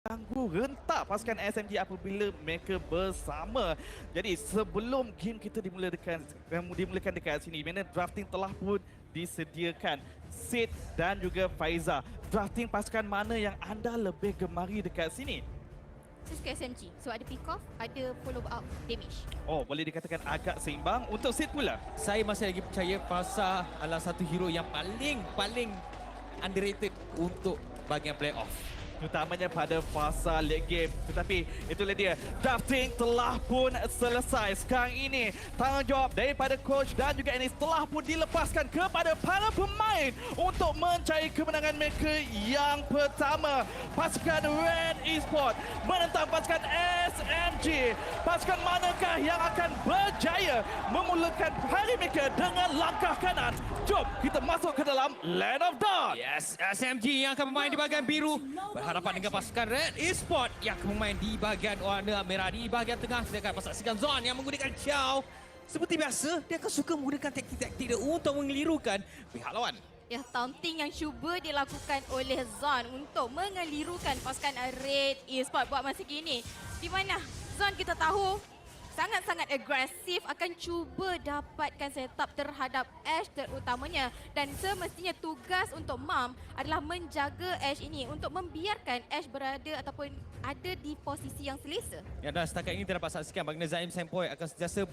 mengganggu rentak pasukan SMG apabila mereka bersama. Jadi sebelum game kita dimulakan dekat sini, mana drafting telah pun disediakan. Sid dan juga Faiza, drafting pasukan mana yang anda lebih gemari dekat sini? Saya suka SMG. So ada pick off, ada follow up damage. Oh, boleh dikatakan agak seimbang. Untuk Sid pula? Saya masih lagi percaya Fasa adalah satu hero yang paling underrated untuk bahagian playoff. Terutamanya pada fasa late game. Tetapi itulah dia, drafting telah pun selesai. Sekarang ini tanggungjawab daripada coach dan juga Enis telah pun dilepaskan kepada para pemain untuk mencari kemenangan mereka yang pertama. Pasukan Red Esports menentang pasukan SMG. Pasukan manakah yang akan berjaya memulakan hari mereka dengan langkah kanan? Jom kita masuk ke dalam Land of Dawn. Yes, SMG yang akan bermain di bahagian biru berhadapan dengan pasukan Red Esports yang akan bermain di bahagian warna merah. Di bahagian tengah kita akan saksikan Zon yang menggunakan Chow. Seperti biasa, dia akan suka menggunakan taktik-taktik dia untuk mengelirukan pihak lawan. Ya, taunting yang cuba dilakukan oleh Zon untuk mengelirukan pasukan Red Esports buat masa kini. Di mana Zon kita tahu sangat-sangat agresif, akan cuba dapatkan setup terhadap Ash terutamanya. Dan semestinya tugas untuk Mam adalah menjaga Ash ini untuk membiarkan Ash berada ataupun ada di posisi yang selesa. Ya, dan setakat ini kita dapat saksikan bagaimana Zaim Sempoi akan sentiasa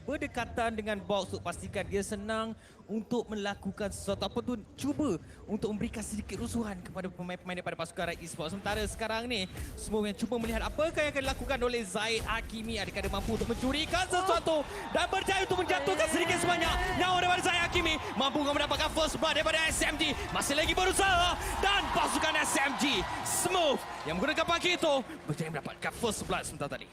berdekatan dengan box untuk pastikan dia senang untuk melakukan sesuatu apapun, cuba untuk memberikan sedikit rusuhan kepada pemain-pemain daripada pasukan Red Esports. Sementara sekarang ni semua yang cuba melihat apakah yang akan dilakukan oleh Zaid Hakimi, adakah dia mampu untuk mencurikan sesuatu dan berjaya untuk menjatuhkan sedikit sebanyak nyawa daripada Zaid Hakimi, mampu mendapatkan first blood daripada SMG, masih lagi berusaha dan pasukan SMG Smooth yang menggunakan pagi itu berjaya mendapatkan first blood sebentar tadi.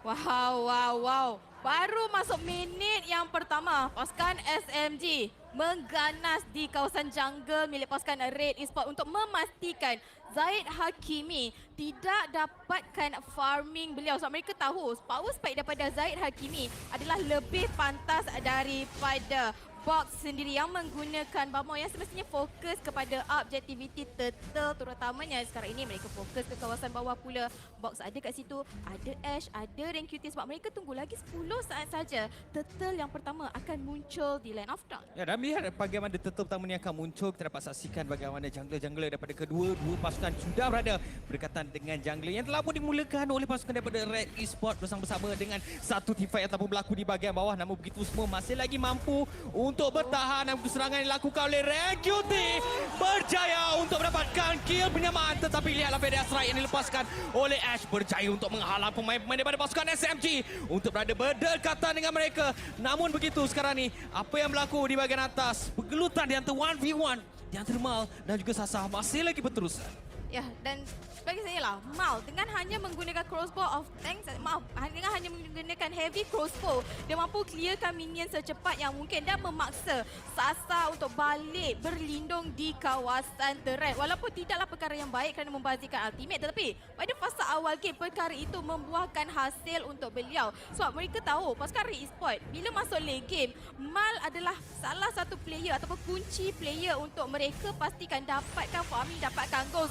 Wow. Baru masuk minit yang pertama, pasukan SMG mengganas di kawasan jungle milik pasukan Red Esports untuk memastikan Zaid Hakimi tidak dapatkan farming beliau. Sebab mereka tahu power spike daripada Zaid Hakimi adalah lebih pantas daripada Box sendiri yang menggunakan Bamo yang semestinya fokus kepada objektiviti turtle terutamanya. Sekarang ini mereka fokus ke kawasan bawah pula. Box ada kat situ, ada Ash, ada Rank QT sebab mereka tunggu lagi 10 saat saja. Turtle yang pertama akan muncul di Land of Dawn. Ya, dan melihat bagaimana turtle pertama ini akan muncul, kita dapat saksikan bagaimana jungler-jungler daripada dua pasukan sudah berada berdekatan dengan jungler yang telah pun dimulakan oleh pasukan daripada Red Esports bersama-sama dengan satu teamfight yang telah pun berlaku di bahagian bawah. Namun begitu semua masih lagi mampu untuk bertahan dan serangan yang dilakukan oleh Rank QT berjaya untuk mendapatkan kill penyamaan, tetapi lihatlah PDS Strike yang dilepaskan oleh Ash berjaya untuk menghalang pemain-pemain daripada pasukan SMG untuk berada berdekatan dengan mereka. Namun begitu sekarang ni apa yang berlaku di bahagian atas, bergelutan di antara 1v1 di antara Mal dan juga Sasa masih lagi berterusan. Ya, dan bagi saya lah, Mal dengan hanya menggunakan crossbow of tanks, dengan hanya menggunakan heavy crossbow, dia mampu clearkan minion secepat yang mungkin dan memaksa Sasa untuk balik berlindung di kawasan turret. Walaupun tidaklah perkara yang baik kerana membazirkan ultimate, tetapi pada fasa awal game, perkara itu membuahkan hasil untuk beliau. Sebab mereka tahu pasukan Red Esports bila masuk late game, Mal adalah salah satu player ataupun kunci player untuk mereka pastikan dapatkan farming, dapatkan goal.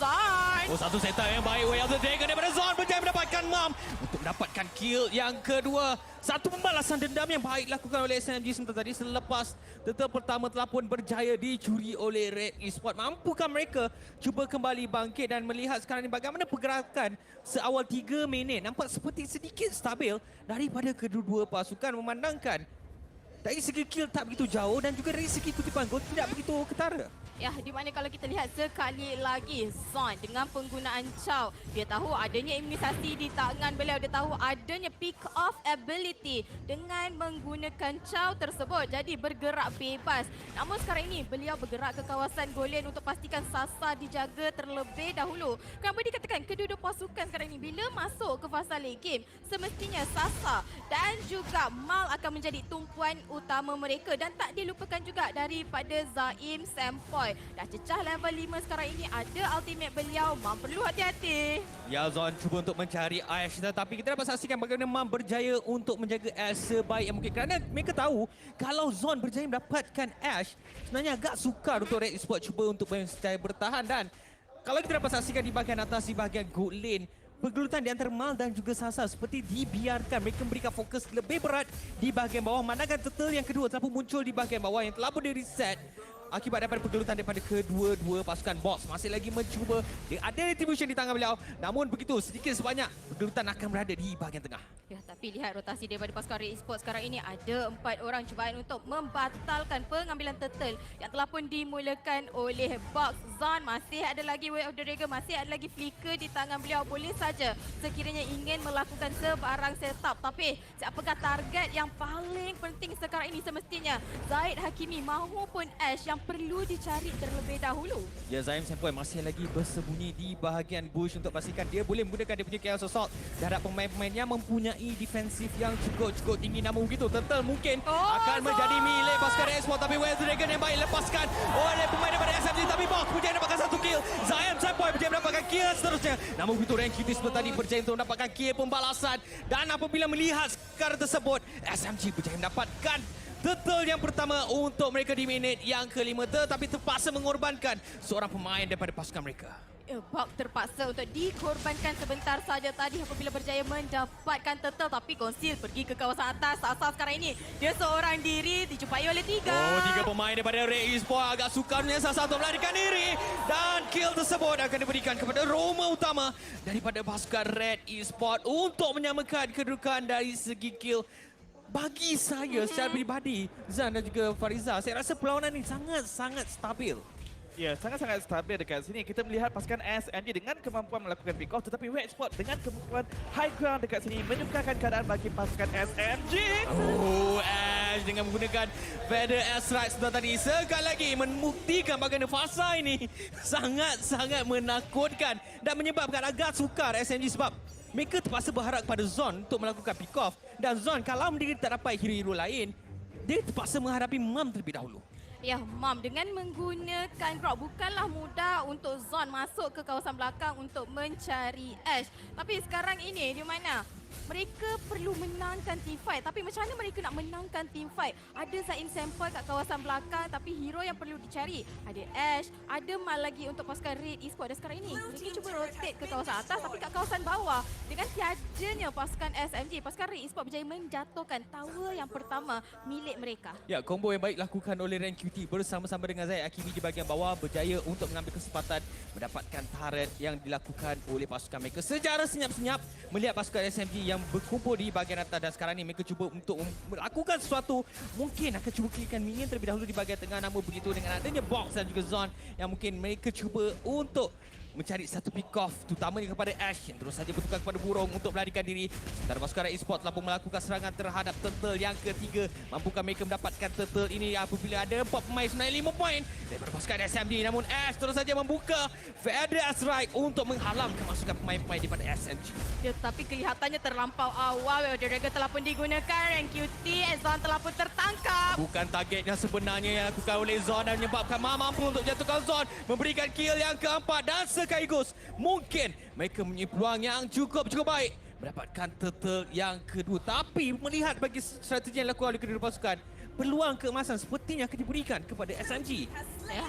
Oh, satu setup yang baik Way of the Dragon daripada Zon berjaya mendapatkan Mam untuk mendapatkan kill yang kedua. Satu pembalasan dendam yang baik dilakukan oleh SMG sebentar tadi selepas turtle pertama telah pun berjaya dicuri oleh Red Esports. Mampukah mereka cuba kembali bangkit dan melihat sekarang ni bagaimana pergerakan seawal 3 minit nampak seperti sedikit stabil daripada kedua-dua pasukan, memandangkan dari segi kill tak begitu jauh dan juga dari segi kutipan gol tidak begitu ketara. Ya, di mana kalau kita lihat sekali lagi Zon dengan penggunaan Chow, dia tahu adanya imunisasi di tangan beliau, dia tahu adanya pick off ability dengan menggunakan Chow tersebut, jadi bergerak bebas. Namun sekarang ini beliau bergerak ke kawasan goal untuk pastikan Sasa dijaga terlebih dahulu. Kenapa dikatakan kedua-dua pasukan sekarang ini bila masuk ke fasa late game, semestinya Sasa dan juga Mal akan menjadi tumpuan utama mereka dan tak dilupakan juga daripada Zaim Sempoi. Dah cecah level 5 sekarang ini, ada ultimate beliau, Mam perlu hati-hati. Ya, Zon cuba untuk mencari Ash, tetapi kita dapat saksikan bagaimana Mam berjaya untuk menjaga Ash sebaik yang mungkin kerana mereka tahu kalau Zon berjaya mendapatkan Ash sebenarnya agak sukar untuk Red Esports cuba untuk bertahan dan Kalau kita dapat saksikan di bahagian atas, di bahagian good lane, pergelutan di antara Mal dan juga Sasa seperti dibiarkan. Mereka memberikan fokus lebih berat di bahagian bawah. Manakala Turtle yang kedua telah pun muncul di bahagian bawah yang telah pun di-reset. Akibat daripada pergelutan daripada kedua-dua pasukan box masih lagi mencuba. Dia ada retribution di tangan beliau. Namun begitu, sedikit sebanyak pergelutan akan berada di bahagian tengah. Ya, tapi lihat rotasi daripada pasukan Red Esports sekarang ini. Ada 4 orang cubaan untuk membatalkan pengambilan turtle yang telah pun dimulakan oleh Box. Zon masih ada lagi Way of the Dragon, masih ada lagi flicker di tangan beliau. Boleh saja sekiranya ingin melakukan sebarang setup. Tapi siapakah target yang paling penting sekarang ini semestinya? Zahid Hakimi maupun Ash yang perlu dicari terlebih dahulu. Ya, Zaim Sempoy masih lagi bersembunyi di bahagian bush untuk pastikan dia boleh menggunakan dia punya Chaos Assault terhadap pemain-pemain yang mempunyai defensif yang cukup tinggi. Namun begitu, Turtle mungkin akan menjadi milik pasukan Esport. Tapi Way of the Dragon yang baik lepaskan oleh pemain daripada SMG. Tapi Box berjaya mendapatkan satu kill. Zaim Sempoy berjaya mendapatkan kill seterusnya. Namun begitu, Rank QT seperti tadi berjaya untuk mendapatkan kill pembalasan. Dan apabila melihat skor tersebut, SMG berjaya mendapatkan Turtle yang pertama untuk mereka di minit yang kelima, tetapi terpaksa mengorbankan seorang pemain daripada pasukan mereka. Box terpaksa untuk dikorbankan sebentar saja tadi apabila berjaya mendapatkan turtle, tapi Conceal pergi ke kawasan atas. Sasa sekarang ini dia seorang diri dijumpai oleh 3. Oh, 3 pemain daripada Red Esports agak sukarnya Sasa untuk melarikan diri. Dan kill tersebut akan diberikan kepada Roma utama daripada pasukan Red Esports untuk menyamakan kedudukan dari segi kill. Bagi saya secara peribadi, Zan dan juga Fariza, saya rasa perlawanan ini sangat-sangat stabil. Ya, sangat-sangat stabil dekat sini. Kita melihat pasukan SMG dengan kemampuan melakukan pick off, tetapi Red Sport dengan kemampuan high ground dekat sini menyukarkan keadaan bagi pasukan SMG. Oh, Ash dengan menggunakan Feather Strike sebentar tadi sekali lagi membuktikan bagaimana fasa ini sangat-sangat menakutkan dan menyebabkan agak sukar SMG sebab mereka terpaksa berharap kepada Zon untuk melakukan pick off. Dan Zon kalau dia tak dapat hero-hero lain, dia terpaksa menghadapi Mam terlebih dahulu. Ya, Mam dengan menggunakan Grok bukanlah mudah untuk Zon masuk ke kawasan belakang untuk mencari Ash. Tapi sekarang ini di mana? Mereka perlu menangkan team fight. Tapi macam mana mereka nak menangkan team fight? Ada Zain Sample kat kawasan belakang tapi hero yang perlu dicari. Ada Ash, ada Mal lagi untuk pasukan Red Esports. Dan sekarang ini mereka cuba rotate ke kawasan atas tapi kat kawasan bawah. Dengan tiadanya pasukan SMG, pasukan Red Esports berjaya menjatuhkan tower yang pertama milik mereka. Ya, combo yang baik dilakukan oleh Rank QT bersama-sama dengan Zaid Hakimi di bahagian bawah berjaya untuk mengambil kesempatan mendapatkan turret yang dilakukan oleh pasukan mereka. Secara senyap-senyap melihat pasukan SMG yang berkumpul di bahagian atas dan sekarang ni mereka cuba untuk melakukan sesuatu. Mungkin akan cuba klikkan minion terlebih dahulu di bahagian tengah, namun begitu dengan adanya Box dan juga Zon yang mungkin mereka cuba untuk mencari satu pick off terutamanya kepada Ash yang terus saja bertukar kepada burung untuk melarikan diri. Sementara pasukan Red Esports telah pun melakukan serangan terhadap Turtle yang ketiga. Mampukah mereka mendapatkan Turtle ini apabila ada 4 pemain sebenarnya 5 poin daripada pasukan SMG. Namun Ash terus saja membuka Feather Strike untuk menghalang kemasukan pemain-pemain daripada SMG. Ya, tapi kelihatannya terlampau awal. The Dragon telah pun digunakan. Rank QT, Zon telah pun tertangkap. Bukan target yang sebenarnya yang dilakukan oleh Zon dan menyebabkan mampu untuk jatuhkan Zon. Memberikan kill yang keempat dan sekaligus mungkin mereka mempunyai peluang yang cukup baik mendapatkan Turtle yang kedua. Tapi melihat bagi strategi yang dilakukan oleh kedua pasukan, peluang keemasan sepertinya akan diberikan kepada SMG. Ya,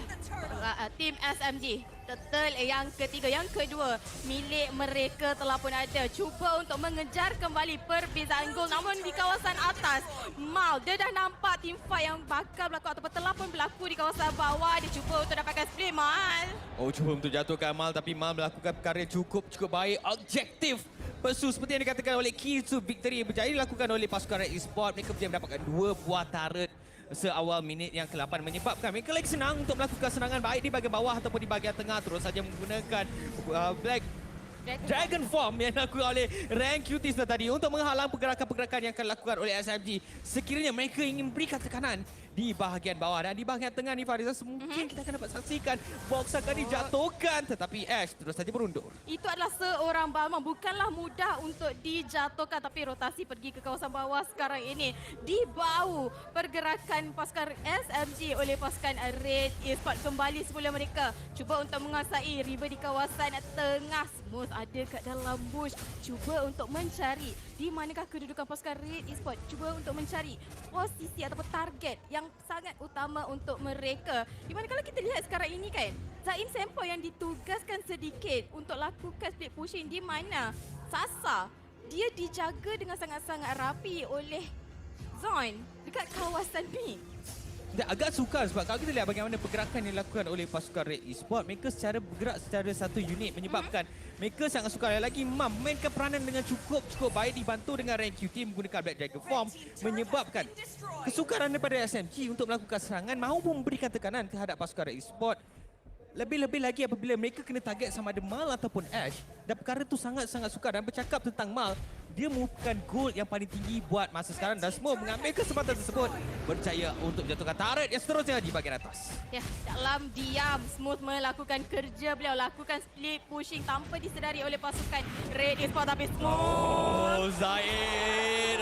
tim SMG. Turtle yang ketiga, yang kedua milik mereka telah pun ada. Cuba untuk mengejar kembali perbezaan gol. Namun di kawasan atas, Mal dia dah nampak team fight yang bakal berlaku ataupun telah pun berlaku di kawasan bawah. Dia cuba untuk dapatkan split Mal. Oh, cuba untuk jatuhkan Mal tapi Mal melakukan perkara yang cukup baik. Objektif Persu seperti yang dikatakan oleh Key to Victory berjaya dilakukan oleh pasukan Red Esports. Mereka berjaya mendapatkan 2 buah turret seawal minit yang ke-8 menyebabkan mereka lagi senang untuk melakukan serangan baik di bahagian bawah ataupun di bahagian tengah. Terus saja menggunakan Black Dragon Form yang dilakukan oleh Rank QT tadi untuk menghalang pergerakan-pergerakan yang akan dilakukan oleh SMG. Sekiranya mereka ingin berikan tekanan di bahagian bawah dan di bahagian tengah ni Fariza, mungkin kita akan dapat saksikan Box akan dijatuhkan tetapi Ash terus saja berundur. Itu adalah seorang Balmond. Bukanlah mudah untuk dijatuhkan tapi rotasi pergi ke kawasan bawah sekarang ini. Dibau pergerakan pasukan SMG oleh pasukan Red Esports. Kembali semula mereka cuba untuk menguasai river di kawasan tengah. Smooth ada kat dalam bush. Cuba untuk mencari di manakah kedudukan pasukan Red Esports. Cuba untuk mencari posisi ataupun target yang yang sangat utama untuk mereka. Di mana kalau kita lihat sekarang ini kan, Zaim Sempo yang ditugaskan sedikit untuk lakukan split pushing di mana Sasa dia dijaga dengan sangat-sangat rapi oleh Zon dekat kawasan ni. Dan agak sukar sebab kalau kita lihat bagaimana pergerakan yang dilakukan oleh pasukan Red Esports, mereka secara bergerak secara satu unit menyebabkan mereka sangat sukar. Lagi Mam mainkan peranan dengan cukup baik dibantu dengan Rank QT menggunakan Black Dragon Form menyebabkan kesukaran daripada SMG untuk melakukan serangan maupun memberikan tekanan terhadap pasukan Red Esports. Lebih-lebih lagi apabila mereka kena target sama ada Mal ataupun Ash, dan perkara itu sangat-sangat sukar. Dan bercakap tentang Mal, dia merupakan gol yang paling tinggi buat masa sekarang dan semua mengambil kesempatan tersebut berjaya untuk menjatuhkan turret yang seterusnya di bahagian atas. Ya, dalam diam Smooth melakukan kerja beliau, lakukan split pushing tanpa disedari oleh pasukan Red Esports, tapi Smooth Zaid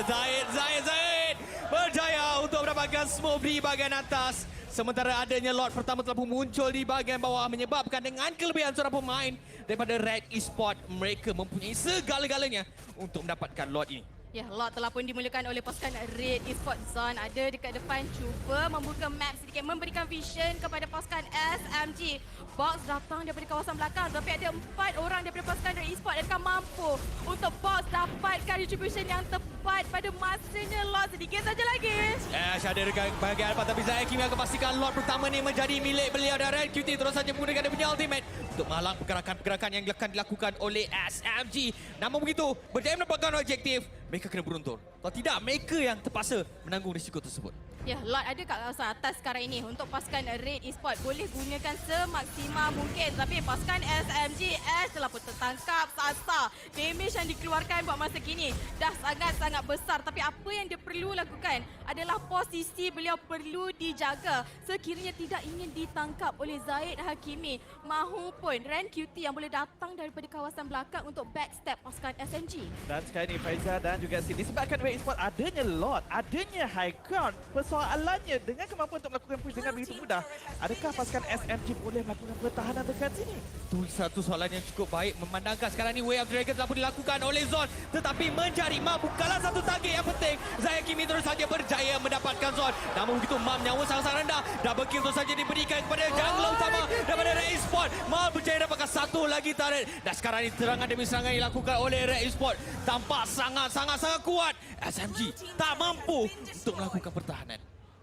berjaya untuk mendapatkan Smooth di bahagian atas. Sementara adanya lot pertama telah pun muncul di bahagian bawah menyebabkan dengan kelebihan seorang pemain daripada Red Esports, mereka mempunyai segala-galanya untuk mendapatkan lot ini. Ya, lot telah pun dimulakan oleh pasukan Red Esports. Zon ada dekat depan, cuba membuka map sedikit, memberikan vision kepada pasukan SMG. Box datang daripada kawasan belakang, tapi ada 4 orang daripada pasukan Red Esports yang akan mampu untuk Box dapatkan distribution yang tepat pada masanya. Lot sedikit saja lagi. Ash ada dekat bahagian depan, tapi Zahir Kimi akan pastikan lot pertama ni menjadi milik beliau dan Red QT terus saja menggunakan dia punya ultimate untuk menghalang pergerakan-pergerakan yang akan dilakukan oleh SMG. Namun begitu, berjaya mendapatkan objektif, mereka kena beruntun. Kalau tidak, mereka yang terpaksa menanggung risiko tersebut. Ya, lot ada kat kawasan atas sekarang ini untuk pasukan Red Esports. Boleh gunakan semaksimal mungkin. Tapi pasukan SMG Ash telah pun tertangkap. Sasa, damage yang dikeluarkan buat masa kini dah sangat-sangat besar. Tapi apa yang dia perlu lakukan adalah posisi beliau perlu dijaga. Sekiranya tidak ingin ditangkap oleh Zaid Hakimi mahupun Ren QT yang boleh datang daripada kawasan belakang untuk backstep pasukan SMG. Dan sekarang ini Faizal dan juga Sid, disebabkan Red Esports adanya lot, adanya high ground, persoalannya dengan kemampuan untuk melakukan push dengan begitu mudah, adakah pasukan SMG boleh melakukan pertahanan dekat sini? Itu satu soalan yang cukup baik memandangkan sekarang ni Way of Dragon telah pun dilakukan oleh Zon, tetapi mencari Mam bukanlah satu target yang penting. Zahir Kimi terus saja berjaya mendapatkan Zon. Namun begitu Mam nyawa sangat-sangat rendah. Double kill terus saja diberikan kepada jungler utama daripada Red Esports. Mam berjaya dapatkan satu lagi turret. Dan sekarang ini serangan demi serangan dilakukan oleh Red Esports. Tampak sangat-sangat kuat. SMG tak mampu untuk melakukan pertahanan.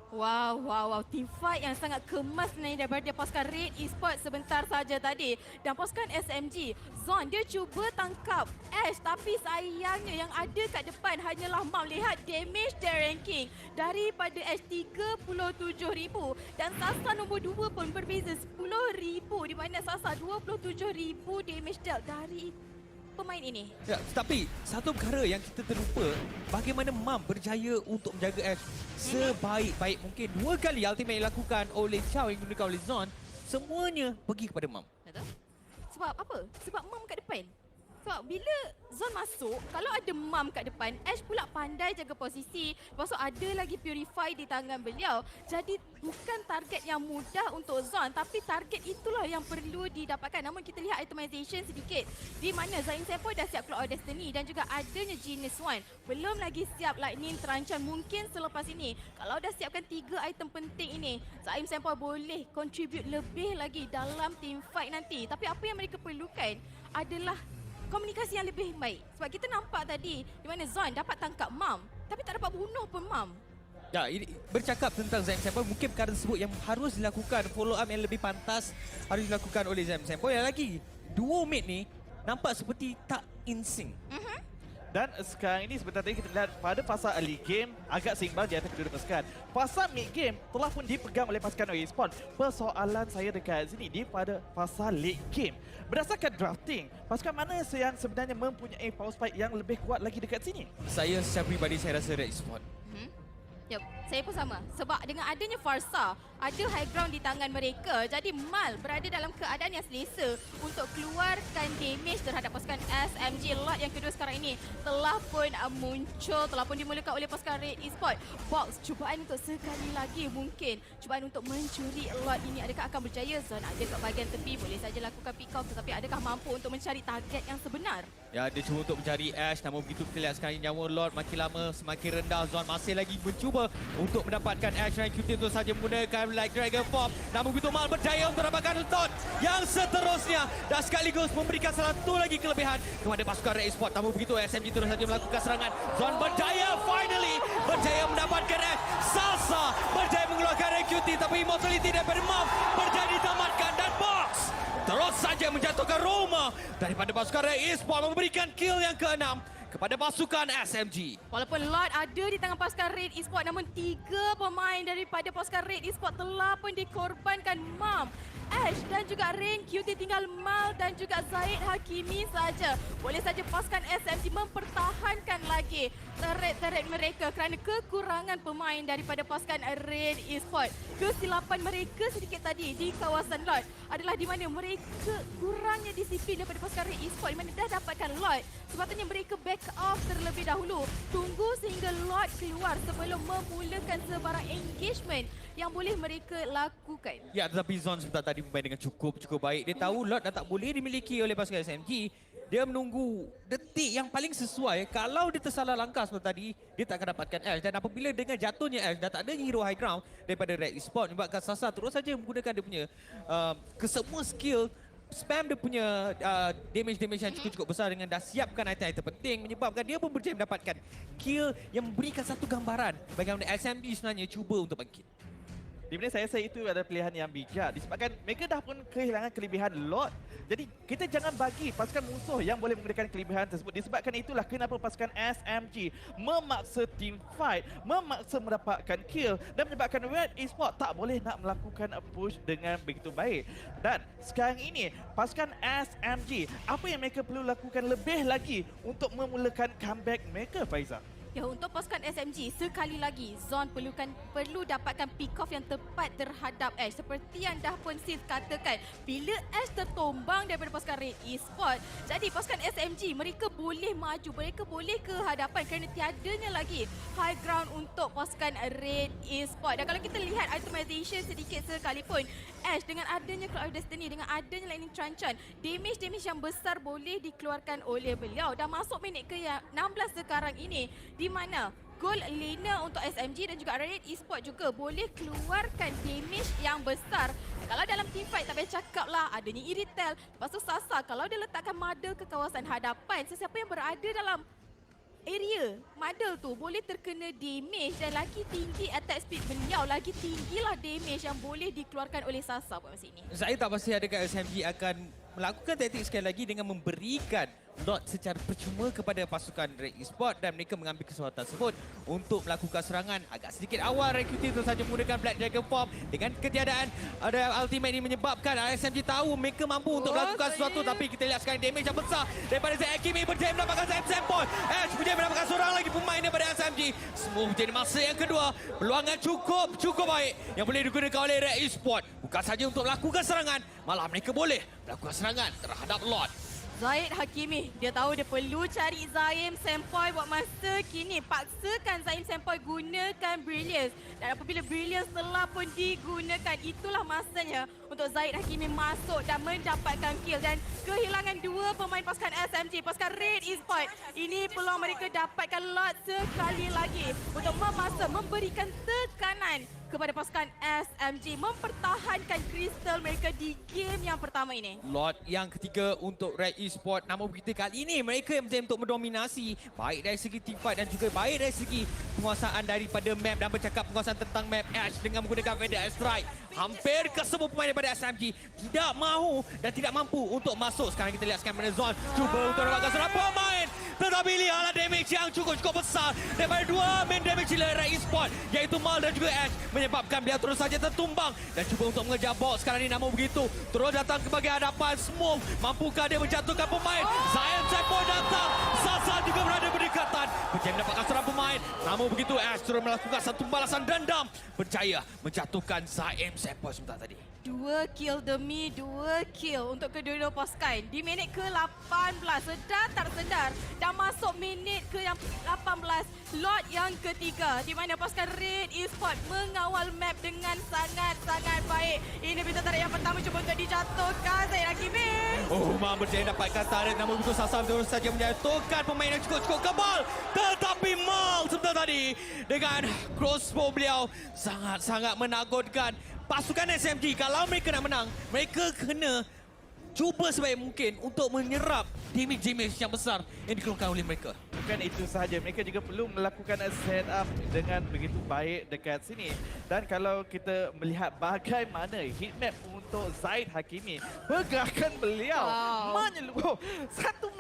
Wow. Team fight yang sangat kemas ni daripada pasukan Red Esports sebentar saja tadi. Dan pasukan SMG, Zon dia cuba tangkap Ash, tapi sayangnya yang ada kat depan hanyalah Mam. Lihat damage dan ranking daripada Ash 37,000 dan Sasa nombor 2 pun berbeza 10,000, di mana Sasa 27,000 damage dealt dari pemain ini. Ya, tapi satu perkara yang kita terlupa, bagaimana Mam berjaya untuk menjaga Ash sebaik-baik mungkin. 2 kali ultimate dilakukan oleh Chow yang digunakan oleh Zon, semuanya pergi kepada Mam. Betul? Sebab apa? Sebab Mam kat depan. Sebab bila Zon masuk, kalau ada Mam kat depan, Ash pula pandai jaga posisi. Lepas tu ada lagi Purify di tangan beliau. Jadi bukan target yang mudah untuk Zon, tapi target itulah yang perlu didapatkan. Namun kita lihat itemization sedikit, di mana Zain Sempo dah siap Cloud of Destiny dan juga adanya Genius One. Belum lagi siap Lightning Terancam. Mungkin selepas ini, kalau dah siapkan 3 item penting ini, Zain Sempo boleh contribute lebih lagi dalam team fight nanti. Tapi apa yang mereka perlukan adalah komunikasi yang lebih baik. Sebab kita nampak tadi di mana Zon dapat tangkap Mam, tapi tak dapat bunuh pun Mam. Ya, ini bercakap tentang Zaim Sempo, mungkin perkara tersebut yang harus dilakukan, follow up yang lebih pantas harus dilakukan oleh Zaim Sempo. Yang lagi, duo mid ni nampak seperti tak in sync. Dan sekarang ini sebentar tadi kita lihat pada fasa early game agak seimbang di atas kedua pasukan. Fasa mid game telah pun dipegang oleh pasukan Red Esports. Persoalan saya dekat sini di pada fasa late game. Berdasarkan drafting, pasukan mana yang sebenarnya mempunyai power spike yang lebih kuat lagi dekat sini? Saya secara peribadi saya rasa Red Esports. Yep, saya pun sama. Sebab dengan adanya Farsa, ada high ground di tangan mereka. Jadi Mal berada dalam keadaan yang selesa untuk keluarkan damage terhadap pasukan SMG. Lot yang kedua sekarang ini telah pun muncul, telah pun dimulakan oleh pasukan Red Esports. Box, cubaan untuk sekali lagi mungkin. Cubaan untuk mencuri lot ini. Adakah akan berjaya? Zon ada kat bahagian tepi, boleh saja lakukan pick off. Tetapi adakah mampu untuk mencari target yang sebenar? Ya, dia cuba untuk mencari Ash. Namun begitu kita lihat sekarang nyawa Lord makin lama semakin rendah. Zon masih lagi mencuba untuk mendapatkan Ash. Dan QT itu saja menggunakan Like Dragon Form. Namun begitu Mal berjaya untuk dapatkan Lord yang seterusnya. Dan sekaligus memberikan satu lagi kelebihan kepada pasukan Red Esports. Namun begitu SMG terus saja melakukan serangan. Zon berjaya finally. Berjaya mendapatkan Ash. Salsa berjaya mengeluarkan QT. Tapi Immortality daripada Mom berjaya ditamatkan. Dan Box terus saja menjatuhkan Roma daripada pasukan Red Esports, memberikan kill yang ke-6 kepada pasukan SMG. Walaupun Lord ada di tangan pasukan Red Esports, namun 3 pemain daripada pasukan Red Esports telah pun dikorbankan. Mam, Ash dan juga Rain, QT tinggal Mal dan juga Zaid Hakimi saja. Boleh saja pasukan SMG mempertahankan lagi turret-turret mereka kerana kekurangan pemain daripada pasukan Red Esports. Kesilapan mereka sedikit tadi di kawasan Lord adalah di mana mereka kurangnya disiplin daripada pasukan Red Esports, di mana dah dapatkan Lord. Sepatutnya mereka back off terlebih dahulu. Tunggu sehingga Lord keluar sebelum memulakan sebarang engagement yang boleh mereka lakukan. Ya, tetapi Zon sebentar tadi bermain dengan cukup baik. Dia tahu Lord dah tak boleh dimiliki oleh pasukan SMG. Dia menunggu detik yang paling sesuai. Kalau dia tersalah langkah seperti tadi, dia tak akan dapatkan Ash. Dan apabila dengan jatuhnya Ash, dah tak ada hero high ground daripada Red Esports, menyebabkan Sasa terus saja menggunakan dia punya kesemua skill, spam dia punya damage yang cukup besar dengan dah siapkan item-item penting, menyebabkan dia pun berjaya mendapatkan kill yang memberikan satu gambaran bagaimana SMG sebenarnya cuba untuk bangkit. Di mana saya rasa itu adalah pilihan yang bijak disebabkan mereka dah pun kehilangan kelebihan Lord. Jadi kita jangan bagi pasukan musuh yang boleh menggunakan kelebihan tersebut. Disebabkan itulah kenapa pasukan SMG memaksa team fight, memaksa mendapatkan kill dan menyebabkan Red Esports tak boleh nak melakukan push dengan begitu baik. Dan sekarang ini pasukan SMG, apa yang mereka perlu lakukan lebih lagi untuk memulakan comeback mereka, Faiza? Ya, untuk pasukan SMG, sekali lagi Zon perlu dapatkan pick-off yang tepat terhadap Ash. Seperti yang dah pun Sis katakan, bila Ash tertombang daripada pasukan Red Esports, jadi pasukan SMG mereka boleh maju, mereka boleh ke hadapan kerana tiadanya lagi high ground untuk pasukan Red Esports. Dan kalau kita lihat itemization sedikit sekalipun, Ash dengan adanya Cloud of Destiny, dengan adanya Lightning Tranchant, damage yang besar boleh dikeluarkan oleh beliau. Dah masuk minit ke-16 sekarang ini, di mana goal laner untuk SMG dan juga Red Esports juga boleh keluarkan damage yang besar. Kalau dalam teamfight tak payah cakap lah, adanya Iritel, lepas tu Sasa, kalau dia letakkan Muddle ke kawasan hadapan, sesiapa yang berada dalam area Muddle tu boleh terkena damage dan lagi tinggi attack speed beliau, lagi tinggilah damage yang boleh dikeluarkan oleh Sasa pada masa ini. Saya tak pasti adakah SMG akan melakukan taktik sekali lagi dengan memberikan Lord secara percuma kepada pasukan Red Esports dan mereka mengambil kesempatan tersebut untuk melakukan serangan agak sedikit awal. Recruiting itu saja menggunakan Black Dragon Form. Dengan ketiadaan ada ultimate ini menyebabkan SMG tahu mereka mampu untuk melakukan sesuatu, tapi kita lihat sekarang damage yang besar daripada Zaid Hakimi berjaya mendapatkan Sam Point. Ash berjaya mendapatkan seorang lagi pemain daripada SMG. Semua menjadi masa yang kedua. Peluangan cukup baik yang boleh digunakan oleh Red Esports. Bukan saja untuk melakukan serangan, malah mereka boleh melakukan serangan terhadap Lord. Zaid Hakimi, dia tahu dia perlu cari Zaim Sempoi buat masa kini. Paksakan Zaim Sempoi gunakan Brilliance. Dan apabila Brilliance telah pun digunakan, itulah masanya untuk Zaid Hakimi masuk dan mendapatkan kill. Dan kehilangan dua pemain pasukan SMG, pasukan Red Esports. Ini peluang mereka dapatkan Lord sekali lagi untuk memaksa, memberikan tekanan kepada pasukan SMG mempertahankan kristal mereka di game yang pertama ini. Lord yang ketiga untuk Red Esports. Namun begitu kali ini mereka yang berjaya untuk mendominasi baik dari segi teamfight dan juga baik dari segi penguasaan daripada map. Dan bercakap penguasaan tentang map, Ash dengan menggunakan Feather Strike, hampir ke semua pemain daripada SMG tidak mahu dan tidak mampu untuk masuk. Sekarang kita lihat Scammers Zone cuba untuk dapatkan seorang pemain, tetapi lihatlah damage yang cukup besar daripada dua main damage Red Esports, iaitu Mal dan juga Ash, menyebabkan beliau terus saja tertumbang dan cuba untuk mengejar box sekarang ini. Namun begitu terus datang ke bahagian hadapan. Smoke, mampukah dia menjatuhkan pemain? Zaim Sempoi datang, Sasa juga berada berdekatan, berjaya mendapatkan seorang pemain. Namun begitu Ash terus melakukan satu balasan dendam, berjaya menjatuhkan Zaim Sempoi sebentar tadi. 2 kill demi 2 kill untuk kedua-dua pasukan. Di minit ke-18, sedar tak sedar dah masuk minit ke-18, lot yang ketiga di mana pasukan Red Esports mengawal map dengan sangat-sangat baik. Ini pintu tarik yang pertama cuba untuk dijatuhkan Zaid Hakimi. Umar berjaya dapatkan tarik, namun begitu Sasam terus saja menjatuhkan pemain yang cukup kebal. Tetapi Mal sebentar tadi dengan crossbow beliau sangat-sangat menakutkan. Pasukan SMG kalau mereka nak menang, mereka kena cuba sebaik mungkin untuk menyerap damage yang besar yang dikeluarkan oleh mereka. Bukan itu sahaja, mereka juga perlu melakukan setup dengan begitu baik dekat sini. Dan kalau kita melihat bagaimana heatmap untuk Zaid Hakimi, pergerakan beliau menyeluruh satu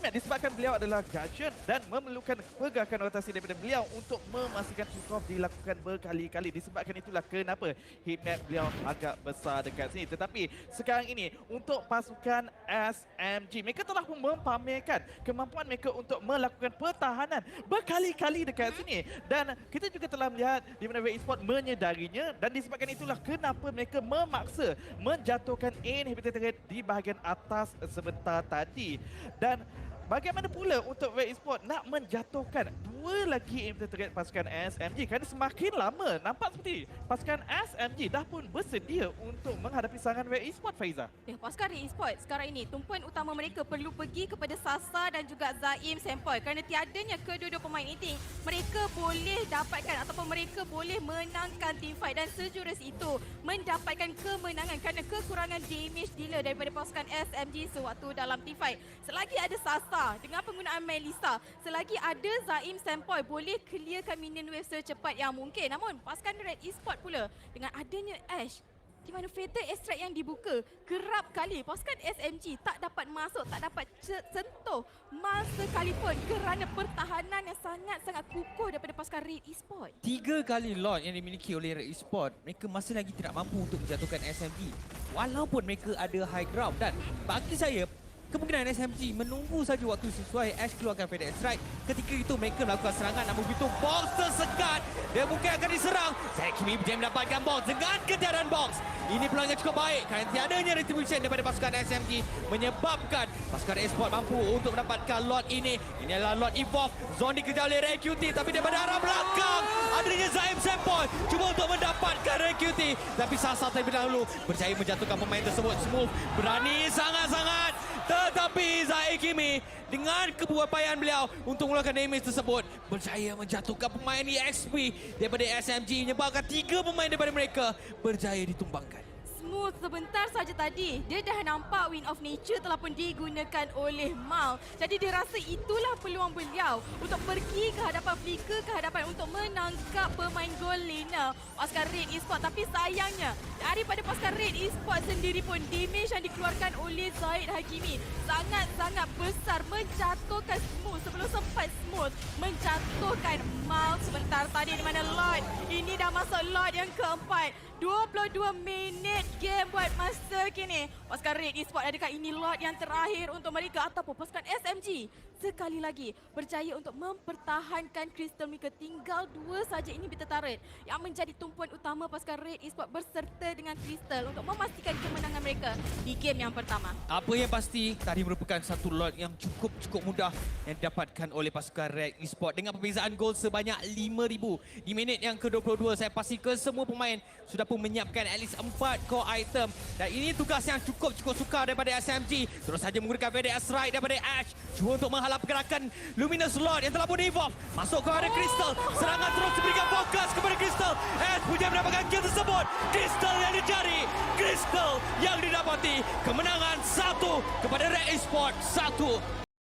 map disebabkan beliau adalah Guardian dan memerlukan pergerakan rotasi daripada beliau untuk memastikan kick-off dilakukan berkali-kali. Disebabkan itulah kenapa heatmap beliau agak besar dekat sini. Tetapi sekarang ini untuk pasukan SMG, mereka telah mempamerkan kemampuan mereka untuk melakukan pertahanan berkali-kali dekat sini. Dan kita juga telah melihat di mana Red Esports menyedarinya dan disebabkan itulah kenapa mereka memaksa menjatuhkan inhibitor turret di bahagian atas sebentar tadi. Dan bagaimana pula untuk Red Esports nak menjatuhkan dua lagi inhibitor turret pasukan SMG kerana semakin lama nampak seperti pasukan SMG dah pun bersedia untuk menghadapi serangan Red Esports, Faiza. Pasukan Red Esports sekarang ini tumpuan utama mereka perlu pergi kepada Sasa dan juga Zaim Sempoi kerana tiadanya kedua-dua pemain inti, mereka boleh dapatkan ataupun mereka boleh menangkan teamfight dan sejurus itu mendapatkan kemenangan kerana kekurangan damage dealer daripada pasukan SMG sewaktu dalam teamfight. Selagi ada Sasa dengan penggunaan Melissa, selagi ada Zaim Sempoi boleh clearkan minion wave secepat yang mungkin. Namun pasukan Red Esports pula dengan adanya Ash di mana Fatal Extract yang dibuka, kerap kali pasukan SMG tak dapat masuk, tak dapat sentuh Mal sekalipun kerana pertahanan yang sangat-sangat kukuh daripada pasukan Red Esports. 3 kali lot yang dimiliki oleh Red Esports, mereka masih lagi tidak mampu untuk menjatuhkan SMG walaupun mereka ada high ground. Dan bagi saya, kemungkinan SMG menunggu saja waktu sesuai Ash keluarkan Fatal Strike. Ketika itu mereka melakukan serangan, namun begitu box tersekat, dia mungkin akan diserang. Zaid Hakimi berjaya mendapatkan box dengan ketiadaan box. Ini peluang yang cukup baik kerana tiadanya retribution daripada pasukan SMG menyebabkan pasukan Esports mampu untuk mendapatkan lot ini. Ini adalah lot evolve. Zone dikejar oleh Red QT, tapi daripada arah belakang adanya Zaim Sempoi cuba untuk mendapatkan Red QT, tapi Sasa terlebih dahulu berjaya menjatuhkan pemain tersebut. Smooth berani sangat-sangat, tetapi Zaid Hakimi dengan keupayaan beliau untuk mengeluarkan damage tersebut berjaya menjatuhkan pemain EXP daripada SMG, menyebabkan 3 pemain daripada mereka berjaya ditumbangkan. Smooth sebentar saja tadi, dia dah nampak Wind of Nature telah pun digunakan oleh Mal. Jadi dia rasa itulah peluang beliau untuk pergi ke hadapan Flicker, ke hadapan untuk menangkap pemain goal laner pasukan Red Esports. Tapi sayangnya daripada pasukan Red Esports sendiri pun damage yang dikeluarkan oleh Zaid Hakimi sangat-sangat besar, menjatuhkan Smooth sebelum sempat Smooth menjatuhkan Mal sebentar tadi di mana lot ini dah masuk lot yang keempat. 22 minit game buat masa kini. Pasukan Red Esports, adakah ini lot yang terakhir untuk mereka ataupun pasukan SMG sekali lagi berjaya untuk mempertahankan Crystal mereka? Tinggal 2 saja ini beta turret yang menjadi tumpuan utama pasukan Red Esports berserta dengan Crystal untuk memastikan kemenangan mereka di game yang pertama. Apa yang pasti, tadi merupakan satu lot yang cukup mudah yang didapatkan oleh pasukan Red Esports dengan perbezaan gol sebanyak 5,000. Di minit yang ke-22, saya pastikan semua pemain sudah pun menyiapkan at least 4 core item. Dan ini tugas yang cukup sukar daripada SMG. Terus saja menggunakan VDS Strike daripada Ash. Cuba untuk menghalau pergerakan Luminous Lord yang telah pun evolve. Masuk kepada Crystal. Serangan terus diberikan fokus kepada Crystal. Ash punya mendapatkan kill tersebut. Crystal yang dicari. Crystal yang didapati. Kemenangan 1 kepada Red Esports 1.